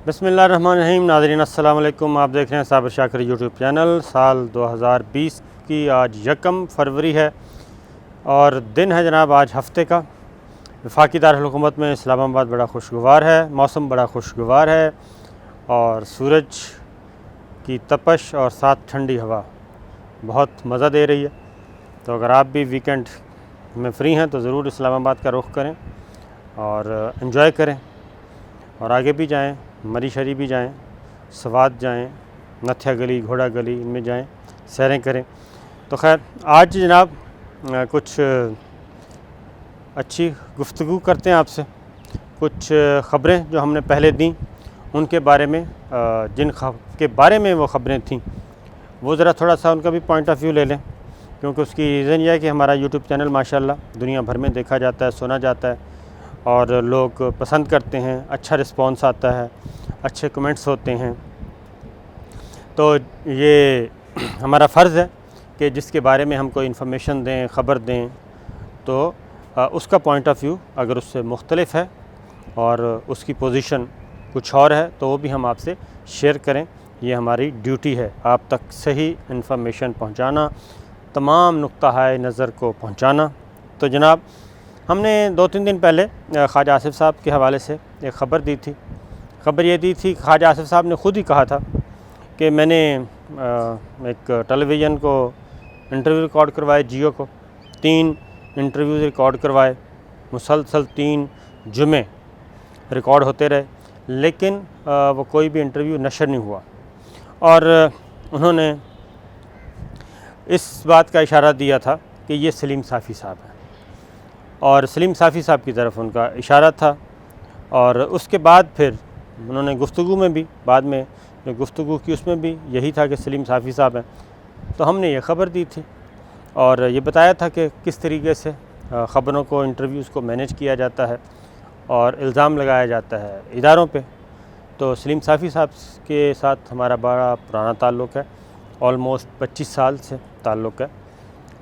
बिस्मिल्लाहिर्रहमानिर्रहीम। नाज़रीन अस्सलाम वालेकुम। आप देख रहे हैं साबिर शाकिर यूट्यूब चैनल। साल 2020 की आज 1 फरवरी है और दिन है जनाब आज हफ़्ते का। वफाकी दारुल-हुकूमत में इस्लामाबाद बड़ा खुशगवार है, मौसम बड़ा खुशगवार है और सूरज की तपश और साथ ठंडी हवा बहुत मज़ा दे रही है। तो अगर आप भी वीकेंड में फ़्री हैं तो ज़रूर इस्लामाबाद का रुख करें और एंजॉय करें और आगे भी जाएं, मरी शरी भी जाएं, सवात जाएं, नथिया गली, घोड़ा गली, इनमें जाएं, सैरें करें। तो खैर आज जनाब कुछ अच्छी गुफ्तगू करते हैं आपसे। कुछ ख़बरें जो हमने पहले दी उनके बारे में, जिन के बारे में वो ख़बरें थीं वो ज़रा थोड़ा सा उनका भी पॉइंट ऑफ व्यू ले लें, क्योंकि उसकी रीज़न यह है कि हमारा यूट्यूब चैनल माशाल्लाह दुनिया भर में देखा जाता है, सुना जाता है और लोग पसंद करते हैं, अच्छा रिस्पॉन्स आता है, अच्छे कमेंट्स होते हैं। तो ये हमारा फ़र्ज़ है कि जिसके बारे में हम कोई इन्फॉर्मेशन दें, ख़बर दें, तो उसका पॉइंट ऑफ व्यू अगर उससे मुख्तलिफ है और उसकी पोजीशन कुछ और है तो वो भी हम आपसे शेयर करें। ये हमारी ड्यूटी है, आप तक सही इन्फॉर्मेशन पहुंचाना, तमाम नुक्ता हाय नज़र को पहुंचाना। तो जनाब हमने 2-3 दिन पहले ख्वाजा आसिफ़ साहब के हवाले से एक ख़बर दी थी। ख़बर ये दी थी, ख्वाजा आसिफ़ साहब ने ख़ुद ही कहा था कि मैंने एक टेलीविज़न को इंटरव्यू रिकॉर्ड करवाए, जियो को 3 इंटरव्यूज़ रिकॉर्ड करवाए, मुसलसल 3 जुमे रिकॉर्ड होते रहे, लेकिन वो कोई भी इंटरव्यू नशर नहीं हुआ। और उन्होंने इस बात का इशारा दिया था कि ये सलीम साफ़ी साहब हैं और सलीम साफ़ी साहब की तरफ उनका इशारा था। और उसके बाद फिर उन्होंने गुफ्तगू में भी, बाद में जो गुफ्तगू की उसमें भी यही था कि सलीम साफ़ी साहब हैं। तो हमने ये ख़बर दी थी और ये बताया था कि किस तरीके से ख़बरों को, इंटरव्यूज़ को मैनेज किया जाता है और इल्ज़ाम लगाया जाता है इदारों पे। तो सलीम साफ़ी साहब के साथ हमारा बड़ा पुराना ताल्लुक़ है, ऑलमोस्ट 25 साल से ताल्लुक़ है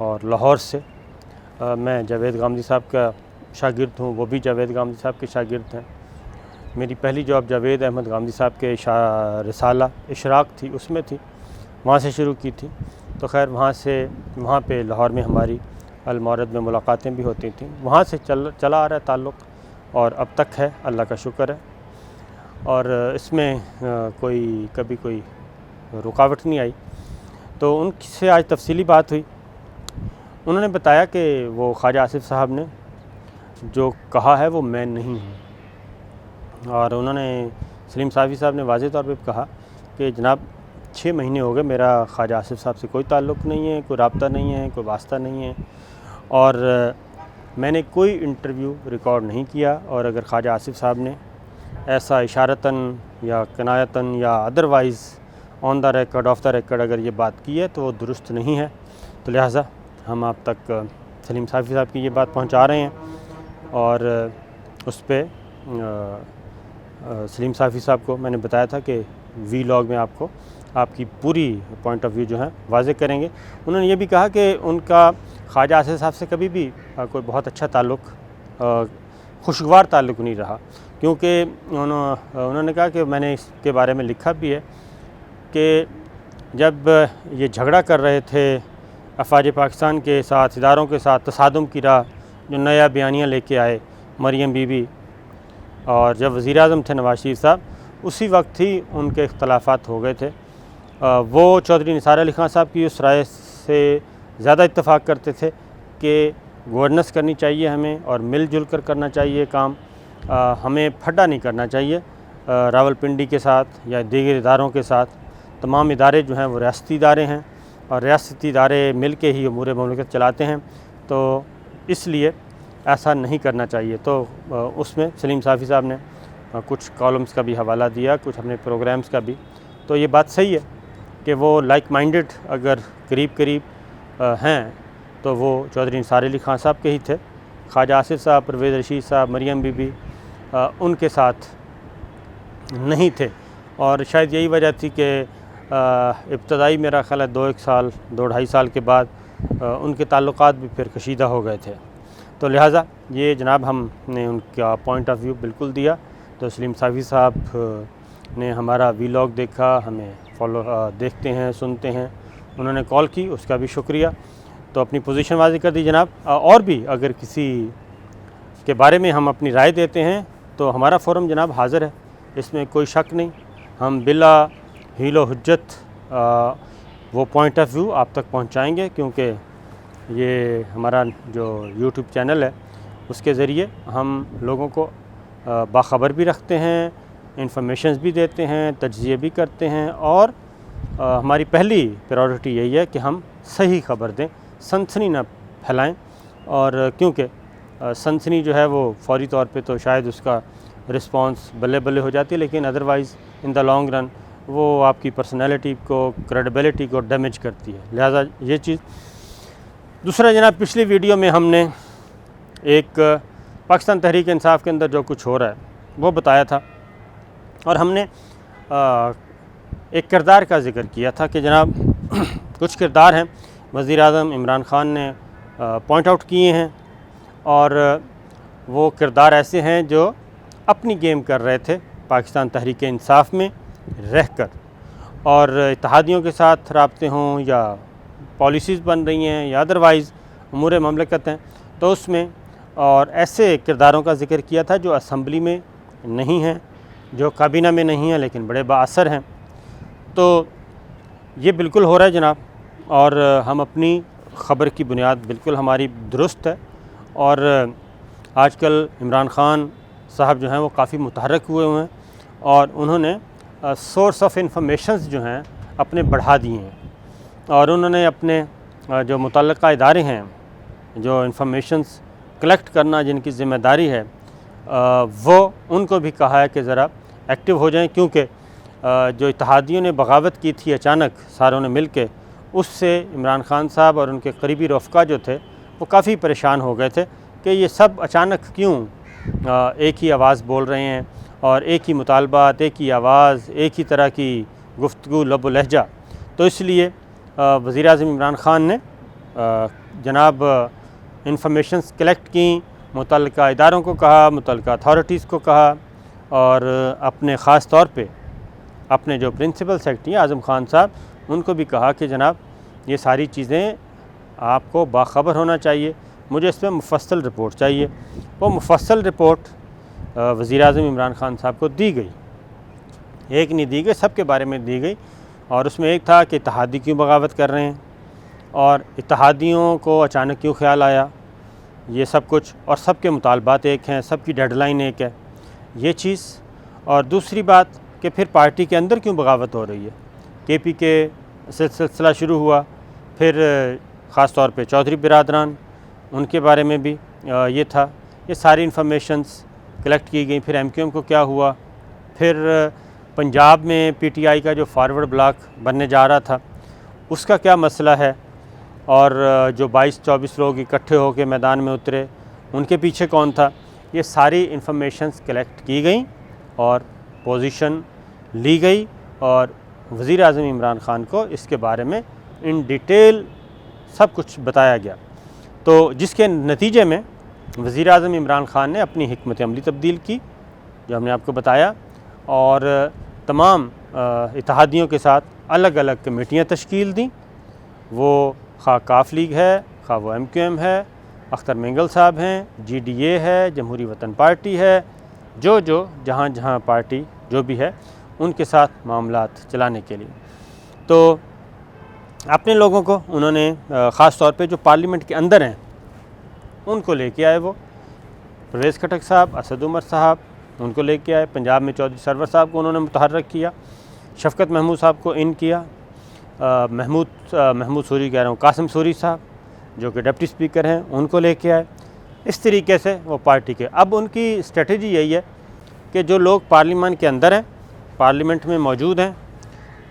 और लाहौर से। मैं जावेद गामदी साहब का शागिर्द हूँ, वो भी जावेद गामदी साहब के शागिर्द हैं। मेरी पहली जॉब जावेद अहमद गामदी साहब के रिसाला इशराक थी, उसमें थी, वहाँ से शुरू की थी। तो खैर वहाँ पे लाहौर में हमारी अलमौरद में मुलाकातें भी होती थी, वहाँ से चला आ रहा है ताल्लुक़ और अब तक है, अल्लाह का शुक्र है। और इसमें कभी कोई रुकावट नहीं आई। तो उनसे आज तफसीली बात हुई। उन्होंने बताया कि वो ख्वाजा आसिफ़ साहब ने जो कहा है वो मैं नहीं हूँ। और उन्होंने, सलीम साफ़ी साहब ने वाज़ेह तौर पे कहा कि जनाब 6 महीने हो गए मेरा ख्वाजा आसिफ़ साहब से कोई ताल्लुक़ नहीं है, कोई राब्ता नहीं है, कोई वास्ता नहीं है और मैंने कोई इंटरव्यू रिकॉर्ड नहीं किया। और अगर ख्वाजा आसिफ़ साहब ने ऐसा इशारतन या कनायतन या otherwise on the record, of the record अगर ये बात की है तो वो दुरुस्त नहीं है। तो लिहाजा हम आप तक सलीम साफ़ी साहब की ये बात पहुंचा रहे हैं और उस पे सलीम साफ़ी साहब को मैंने बताया था कि वीलॉग में आपको आपकी पूरी पॉइंट ऑफ व्यू जो है वाज़ेह करेंगे। उन्होंने ये भी कहा कि उनका ख्वाजा आसिफ़ साहब से कभी भी कोई बहुत अच्छा ताल्लुक़, खुशगवार ताल्लुक़ नहीं रहा, क्योंकि उन्होंने कहा कि मैंने इसके बारे में लिखा भी है कि जब ये झगड़ा कर रहे थे अफ़वाज पाकिस्तान के साथ, इदारों के साथ, तसादुम की राह, जो नया बयानिया लेके आए मरियम बीबी, और जब वज़ीर-ए-आज़म थे नवाज़ शरीफ साहब, उसी वक्त ही उनके इख्तलाफात हो गए थे। वो चौधरी निसार अली ख़ान साहब की उस राय से ज़्यादा इत्तफ़ाक़ करते थे कि गवर्नेंस करनी चाहिए हमें और मिलजुल कर करना चाहिए काम, हमें फड्डा नहीं करना चाहिए रावलपिंडी के साथ या दीगर इदारों के साथ। तमाम इदारे जो हैं वो रियासती इदारे हैं और रियासती इदारे मिल के ही अमूर मुमलिकत चलाते हैं, तो इसलिए ऐसा नहीं करना चाहिए। तो उसमें सलीम साफ़ी साहब ने कुछ कॉलम्स का भी हवाला दिया, कुछ अपने प्रोग्राम्स का भी। तो ये बात सही है कि वो लाइक माइंडेड अगर करीब हैं तो वो चौधरी निसार अली ख़ान साहब के ही थे। ख्वाजा आसिफ़ साहब, परवेज़ रशीद साहब, मरियम बीबी उनके साथ नहीं थे और शायद यही वजह थी कि इब्तदाई मेरा ख़्याल है 2-2.5 साल के बाद उनके ताल्लुकात भी फिर कशीदा हो गए थे। तो लिहाजा ये जनाब हमने उनका पॉइंट ऑफ व्यू बिल्कुल दिया। तो सलीम साफ़ी साहब ने हमारा वीलॉग देखा, हमें देखते हैं, सुनते हैं, उन्होंने कॉल की, उसका भी शुक्रिया। तो अपनी पोजीशन वाज़ी कर दी जनाब। और भी अगर किसी के बारे में हम अपनी राय देते हैं तो हमारा फ़ोरम जनाब हाज़िर है, इसमें कोई शक नहीं। हम बिला हीलो हुज्जत वो पॉइंट ऑफ व्यू आप तक पहुंचाएंगे, क्योंकि ये हमारा जो यूट्यूब चैनल है उसके ज़रिए हम लोगों को बाखबर भी रखते हैं, इंफॉर्मेशंस भी देते हैं, तज्ज़िये भी करते हैं, और हमारी पहली प्रायोरिटी यही है कि हम सही ख़बर दें, सनसनी ना फैलाएं। और क्योंकि सनसनी जो है वो फौरी तौर पे तो शायद उसका रिस्पांस बल्ले बल्ले हो जाती है, लेकिन otherwise in the long run वो आपकी पर्सनैलिटी को, क्रेडिबिलिटी को डैमेज करती है। लिहाजा ये चीज़। दूसरा जनाब, पिछली वीडियो में हमने एक पाकिस्तान तहरीक इंसाफ के अंदर जो कुछ हो रहा है वो बताया था, और हमने एक किरदार का ज़िक्र किया था कि जनाब कुछ किरदार हैं वज़ीर-ए-आज़म इमरान ख़ान ने पॉइंट आउट किए हैं, और वो किरदार ऐसे हैं जो अपनी गेम कर रहे थे पाकिस्तान तहरीक इंसाफ में रहकर, और इत्तेहादियों के साथ राब्ते हों या पॉलिसीज़ बन रही हैं या अदरवाइज़ उमूर ममलकत हैं, तो उसमें और ऐसे किरदारों का ज़िक्र किया था जो असम्बली में नहीं हैं, जो काबीना में नहीं हैं, लेकिन बड़े बाअसर हैं। तो ये बिल्कुल हो रहा है जनाब, और हम अपनी ख़बर की बुनियाद बिल्कुल हमारी दुरुस्त है। और आजकल इमरान ख़ान साहब जो हैं वो काफ़ी मुतहर्रिक हुए हैं, और उन्होंने सोर्स ऑफ इंफॉर्मेशंस जो हैं अपने बढ़ा दिए हैं, और उन्होंने अपने जो मुतल्लिक़ा इदारे हैं जो इंफॉर्मेशंस कलेक्ट करना जिनकी ज़िम्मेदारी है वो उनको भी कहा है कि ज़रा एक्टिव हो जाएं, क्योंकि जो इत्तेहादियों ने बगावत की थी अचानक सारों ने मिल के, उससे इमरान ख़ान साहब और उनके करीबी रफ़्का जो थे वो काफ़ी परेशान हो गए थे कि ये सब अचानक क्यों एक ही आवाज़ बोल रहे हैं, और एक ही मुतालबात, एक ही आवाज़, एक ही तरह की गुफ्तगू, लब व लहजा। तो इसलिए वज़ीर-ए-आज़म इमरान ख़ान ने जनाब इंफॉर्मेशंस कलेक्ट की, मुतल्लिक़ा इदारों को कहा, मुतल्लिक़ा अथॉरिटीज़ को कहा, और अपने ख़ास तौर पे अपने जो प्रिंसिपल सेक्रेटरी आज़म ख़ान साहब उनको भी कहा कि जनाब ये सारी चीज़ें आपको बाखबर होना चाहिए, मुझे इस पर मुफस्सल रिपोर्ट चाहिए। वो मुफस्सल रिपोर्ट वज़ीर-ए-आज़म इमरान ख़ान साहब को दी गई, एक नहीं दी गई, सब के बारे में दी गई। और उसमें एक था कि इत्तेहादी क्यों बगावत कर रहे हैं, और इत्तेहादियों को अचानक क्यों ख़्याल आया, ये सब कुछ, और सब के मुतालबात एक हैं, सब की डेडलाइन एक है, ये चीज़। और दूसरी बात कि फिर पार्टी के अंदर क्यों बगावत हो रही है, KP के सिलसिला शुरू हुआ, फिर ख़ास तौर पे चौधरी बिरादरान, उनके बारे में भी ये था। ये सारी इन्फॉर्मेशंस कलेक्ट की गई। फिर MQM को क्या हुआ, फिर पंजाब में PTI का जो फारवर्ड ब्लॉक बनने जा रहा था उसका क्या मसला है, और जो 22-24 लोग इकट्ठे होकर मैदान में उतरे उनके पीछे कौन था, ये सारी इन्फॉर्मेशंस कलेक्ट की गई और पोजीशन ली गई, और वज़ीर-ए-आज़म इमरान ख़ान को इसके बारे में इन डिटेल सब कुछ बताया गया। तो जिसके नतीजे में वज़ीर-ए-आज़म इमरान ख़ान ने अपनी हिकमत अमली तब्दील की, जो हमने आपको बताया, और तमाम इत्तेहादियों के साथ अलग अलग कमेटियाँ तश्कील दी। वो खा काफ लीग है, खा वो MQM है, अख्तर मेंगल साहब हैं, GDA है, जमहूरी वतन पार्टी है, जो जहाँ जहाँ पार्टी जो भी है उनके साथ मामलात चलाने के लिए। तो अपने लोगों को उन्होंने ख़ास तौर पे जो पार्लियामेंट के अंदर हैं उनको लेके आए, वो परवेज़ खटक साहब, असद उमर साहब उनको लेके आए। पंजाब में चौधरी सरवर साहब को उन्होंने मुतहर्रिक किया, शफ़कत महमूद साहब को इन किया, महमूद सूरी कह रहा हूँ, कासिम सूरी साहब जो कि डिप्टी स्पीकर हैं उनको लेके आए। इस तरीके से वो पार्टी के, अब उनकी स्ट्रेटजी यही है कि जो लोग पार्लियामेंट के अंदर हैं, पार्लियामेंट में मौजूद हैं,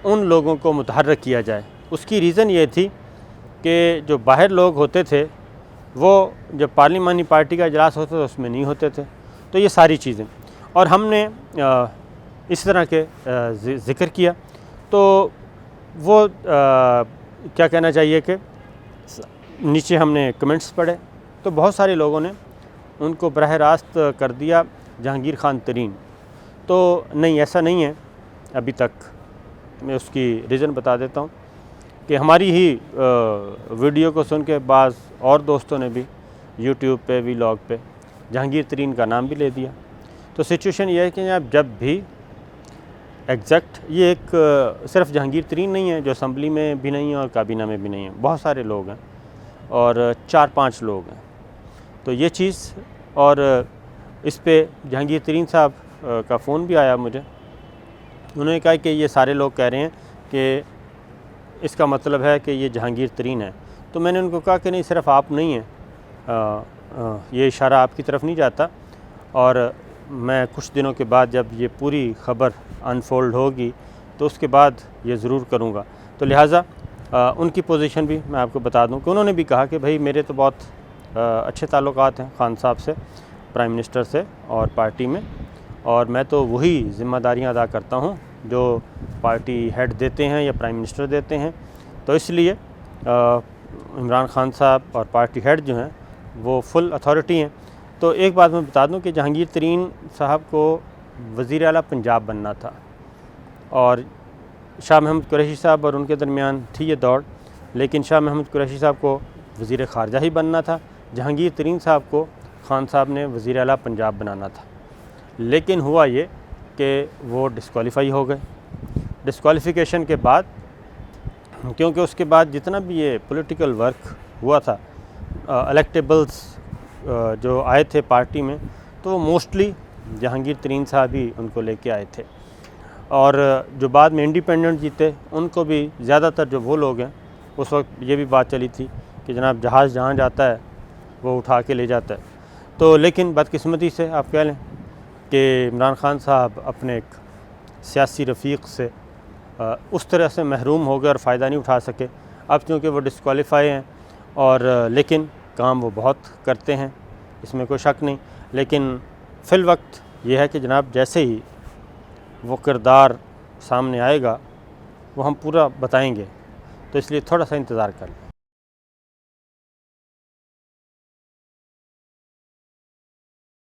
उन लोगों को मुतहर्रिक किया जाए। उसकी रीज़न ये थी कि जो बाहर लोग होते थे वो जब पार्लियामानी पार्टी का इजलास होता था उसमें नहीं होते थे। तो ये सारी चीज़ें, और हमने इस तरह के ज़िक्र किया। तो वो क्या कहना चाहिए कि नीचे हमने कमेंट्स पढ़े तो बहुत सारे लोगों ने उनको बरह रास्त कर दिया जहांगीर ख़ान तरीन। तो नहीं, ऐसा नहीं है। अभी तक। मैं उसकी रीज़न बता देता हूँ कि हमारी ही वीडियो को सुन के बाज़ और दोस्तों ने भी यूट्यूब पे व्लॉग पे जहांगीर तरीन का नाम भी ले दिया। तो सिचुएशन ये है कि आप जब भी एग्जैक्ट, ये एक सिर्फ जहांगीर तरीन नहीं है जो असम्बली में भी नहीं है और काबीना में भी नहीं है, बहुत सारे लोग हैं और 4-5 लोग हैं। तो ये चीज़, और इस पे जहांगीर तरीन साहब का फ़ोन भी आया मुझे। उन्होंने कहा कि ये सारे लोग कह रहे हैं कि इसका मतलब है कि ये जहांगीर तरीन है। तो मैंने उनको कहा कि नहीं, सिर्फ आप नहीं हैं, ये इशारा आपकी तरफ नहीं जाता, और मैं कुछ दिनों के बाद जब ये पूरी ख़बर अनफोल्ड होगी तो उसके बाद ये ज़रूर करूँगा। तो लिहाजा उनकी पोजीशन भी मैं आपको बता दूं कि उन्होंने भी कहा कि भाई मेरे तो बहुत अच्छे ताल्लुकात हैं खान साहब से, प्राइम मिनिस्टर से और पार्टी में, और मैं तो वही ज़िम्मेदारियां अदा करता हूं जो पार्टी हेड देते हैं या प्राइम मिनिस्टर देते हैं। तो इसलिए इमरान खान साहब और पार्टी हेड जो हैं वो फुल अथॉरिटी हैं। तो एक बात मैं बता दूं कि जहांगीर तरीन साहब को वज़ीर आला पंजाब बनना था और शाह महमूद कुरैशी साहब और उनके दरमियान थी ये दौड़, लेकिन शाह महमूद कुरैशी साहब को वज़ीर ख़ारजा ही बनना था। जहांगीर तरीन साहब को खान साहब ने वज़ीर आला पंजाब बनाना था। लेकिन हुआ ये कि वो डिस्क्वालीफाई हो गए। डिस्क्वालिफ़िकेशन के बाद, क्योंकि उसके बाद जितना भी ये पॉलिटिकल वर्क हुआ था, इलेक्टेबल्स जो आए थे पार्टी में, तो मोस्टली जहांगीर तरीन साहब ही उनको लेके आए थे। और जो बाद में इंडिपेंडेंट जीते उनको भी ज़्यादातर जो वो लोग हैं, उस वक्त ये भी बात चली थी कि जनाब जहाज़ जहाँ जाता है वो उठा के ले जाता है। तो लेकिन बदकिस्मती से आप कह लें कि इमरान खान साहब अपने एक सियासी रफ़ीक से उस तरह से महरूम हो गए और फ़ायदा नहीं उठा सके। अब चूँकि वो डिस्क्वालीफाई हैं और लेकिन काम वो बहुत करते हैं, इसमें कोई शक नहीं। लेकिन फ़िल वक्त ये है कि जनाब जैसे ही वो किरदार सामने आएगा वो हम पूरा बताएंगे, तो इसलिए थोड़ा सा इंतज़ार कर लें।